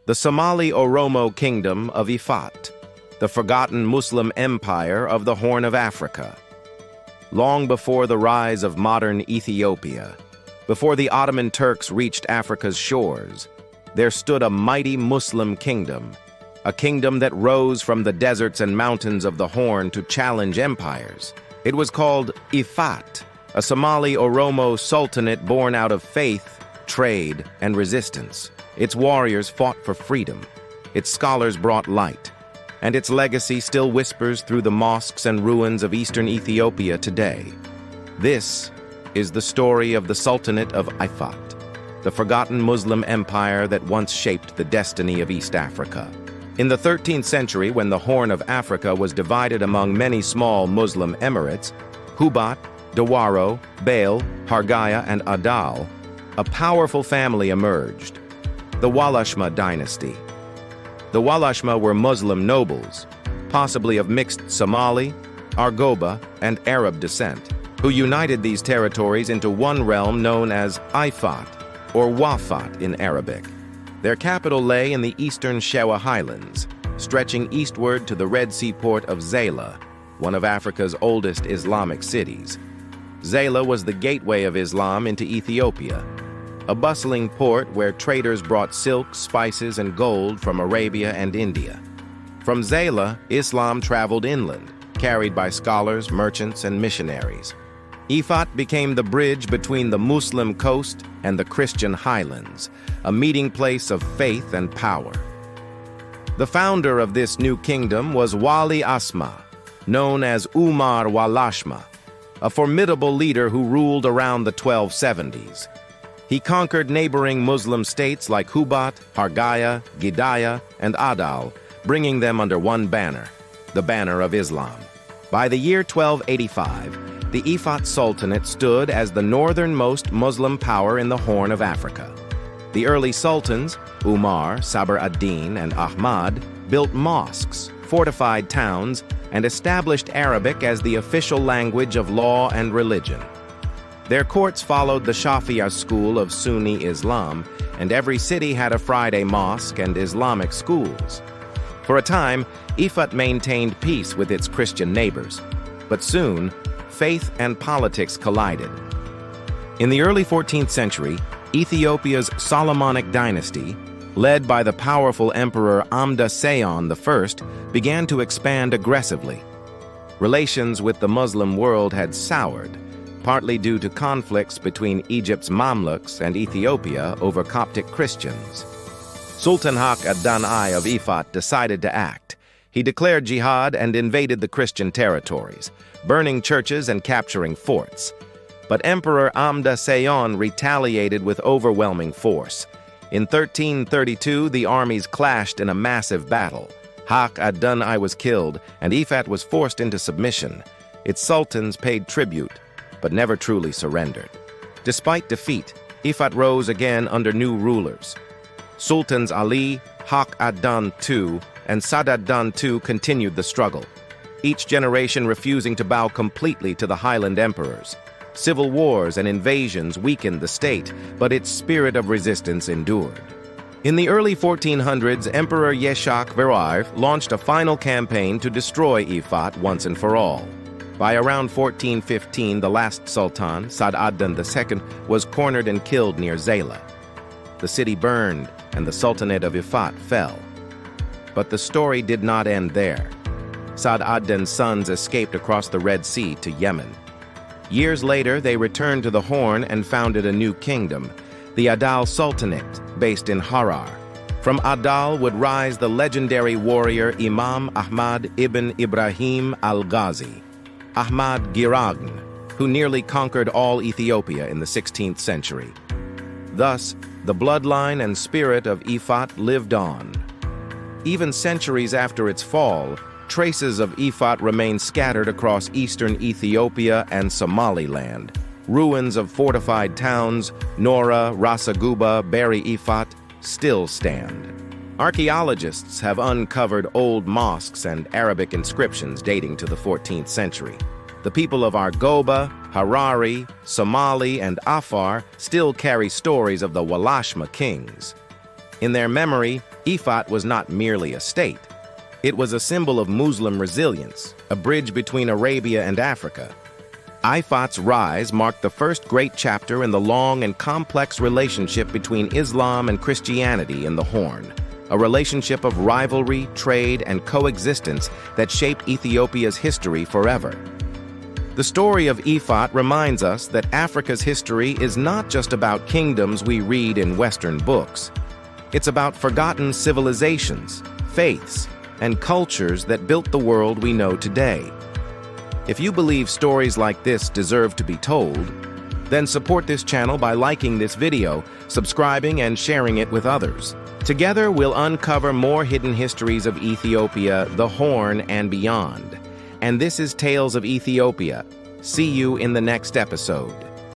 The Somali Oromo Kingdom of Ifat, the forgotten Muslim empire of the Horn of Africa. Long before the rise of modern Ethiopia, before the Ottoman Turks reached Africa's shores, there stood a mighty Muslim kingdom, a kingdom that rose from the deserts and mountains of the Horn to challenge empires. It was called Ifat, a Somali Oromo sultanate born out of faith, trade, and resistance. Its warriors fought for freedom, its scholars brought light, and its legacy still whispers through the mosques and ruins of eastern Ethiopia today. This is the story of the Sultanate of Ifat, the forgotten Muslim empire that once shaped the destiny of East Africa. In the 13th century, when the Horn of Africa was divided among many small Muslim emirates, Hubat, Dawaro, Bail, Hargaya, and Adal, a powerful family emerged, the Walashma Dynasty. The Walashma were Muslim nobles, possibly of mixed Somali, Argoba, and Arab descent, who united these territories into one realm known as Ifat, or Wafat in Arabic. Their capital lay in the eastern Shewa highlands, stretching eastward to the Red Sea port of Zeila, one of Africa's oldest Islamic cities. Zeila was the gateway of Islam into Ethiopia, a bustling port where traders brought silk, spices, and gold from Arabia and India. From Zeila, Islam traveled inland, carried by scholars, merchants, and missionaries. Ifat became the bridge between the Muslim coast and the Christian highlands, a meeting place of faith and power. The founder of this new kingdom was Walashma, known as Umar Walashma, a formidable leader who ruled around the 1270s. He conquered neighboring Muslim states like Hubat, Hargaya, Gidaya, and Adal, bringing them under one banner, the banner of Islam. By the year 1285, the Ifat Sultanate stood as the northernmost Muslim power in the Horn of Africa. The early sultans, Umar, Sabr ad-Din, and Ahmad, built mosques, fortified towns, and established Arabic as the official language of law and religion. Their courts followed the Shafi'ah school of Sunni Islam, and every city had a Friday mosque and Islamic schools. For a time, Ifat maintained peace with its Christian neighbors, but soon, faith and politics collided. In the early 14th century, Ethiopia's Solomonic dynasty, led by the powerful Emperor Amda Seyon I, began to expand aggressively. Relations with the Muslim world had soured, partly due to conflicts between Egypt's Mamluks and Ethiopia over Coptic Christians. Sultan Haqq of Ifat decided to act. He declared jihad and invaded the Christian territories, burning churches and capturing forts. But Emperor Amda Seyon retaliated with overwhelming force. In 1332, the armies clashed in a massive battle. Haqq was killed, and Ifat was forced into submission. Its sultans paid tribute, but never truly surrendered. Despite defeat, Ifat rose again under new rulers. Sultans Ali, Haqq II, and Sadat II continued the struggle, each generation refusing to bow completely to the highland emperors. Civil wars and invasions weakened the state, but its spirit of resistance endured. In the early 1400s, Emperor Yeshak Verar launched a final campaign to destroy Ifat once and for all. By around 1415, the last sultan, Sadat II, was cornered and killed near Zeila. The city burned, and the Sultanate of Ifat fell. But the story did not end there. Sadat's sons escaped across the Red Sea to Yemen. Years later, they returned to the Horn and founded a new kingdom, the Adal Sultanate, based in Harar. From Adal would rise the legendary warrior Imam Ahmad ibn Ibrahim al-Ghazi, Ahmad Giragn, who nearly conquered all Ethiopia in the 16th century. Thus, the bloodline and spirit of Ifat lived on. Even centuries after its fall, traces of Ifat remain scattered across eastern Ethiopia and Somaliland. Ruins of fortified towns, Nora, Rasaguba, Beri Ifat, still stand. Archaeologists have uncovered old mosques and Arabic inscriptions dating to the 14th century. The people of Argoba, Harari, Somali, and Afar still carry stories of the Walashma kings. In their memory, Ifat was not merely a state. It was a symbol of Muslim resilience, a bridge between Arabia and Africa. Ifat's rise marked the first great chapter in the long and complex relationship between Islam and Christianity in the Horn, a relationship of rivalry, trade, and coexistence that shaped Ethiopia's history forever. The story of Ifat reminds us that Africa's history is not just about kingdoms we read in Western books. It's about forgotten civilizations, faiths, and cultures that built the world we know today. If you believe stories like this deserve to be told, then support this channel by liking this video, subscribing, and sharing it with others. Together, we'll uncover more hidden histories of Ethiopia, the Horn, and beyond. And this is Tales of Ethiopia. See you in the next episode.